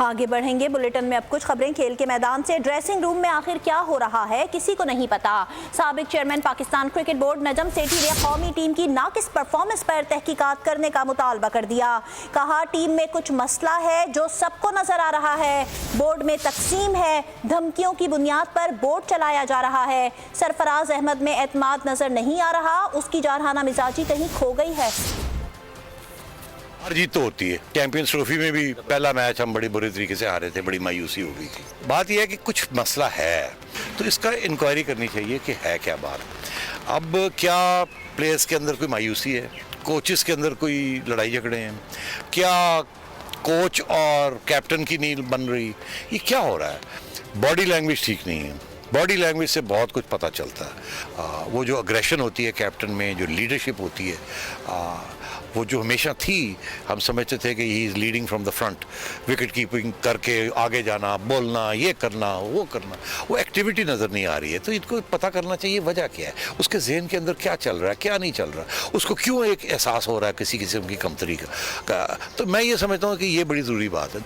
आगे बढ़ेंगे बुलेटिन में। अब कुछ खबरें खेल के मैदान से। ड्रेसिंग रूम में आखिर क्या हो रहा है किसी को नहीं पता। साबिक chairman Pakistan cricket board Najam Sethi ने कौमी टीम की नाकिस परफॉर्मेंस पर तहकीकात करने का मुतालबा कर दिया। कहा टीम में कुछ मसला है जो सबको नजर आ रहा है। बोर्ड में तकसीम है, धमकियों की बुनियाद पर बोर्ड चलाया जा रहा है। सरफराज अहमद में एतमाद नजर नहीं आ रहा, उसकी जारहाना मिजाजी कहीं खो गई है। हार जीत तो होती है। चैंपियंस ट्रॉफी में भी पहला मैच हम बड़ी बुरी तरीके से हारे थे, बड़ी मायूसी हो गई थी। बात यह है कि कुछ मसला है तो इसका इंक्वायरी करनी चाहिए कि है क्या बात। अब क्या प्लेयर्स के अंदर कोई मायूसी है, कोचेस के अंदर कोई लड़ाई झगड़े हैं, क्या कोच और कैप्टन की नींद बन रही, ये क्या हो रहा है। बॉडी लैंग्वेज ठीक नहीं है, बॉडी लैंग्वेज से बहुत कुछ पता चलता है। वो जो अग्रेशन होती है कैप्टन में, जो लीडरशिप होती है, वो जो हमेशा थी, हम समझते थे कि he is leading from the front, wicket keeping करके आगे जाना, बोलना, ये करना, वो एक्टिविटी नज़र नहीं आ रही है। तो इनको पता करना चाहिए वजह क्या है, उसके जहन के अंदर क्या चल रहा है, क्या नहीं चल रहा, उसको क्यों एक एहसास हो रहा है किसी किस्म की कमतरी का। तो मैं ये समझता हूँ कि ये बड़ी ज़रूरी बात है।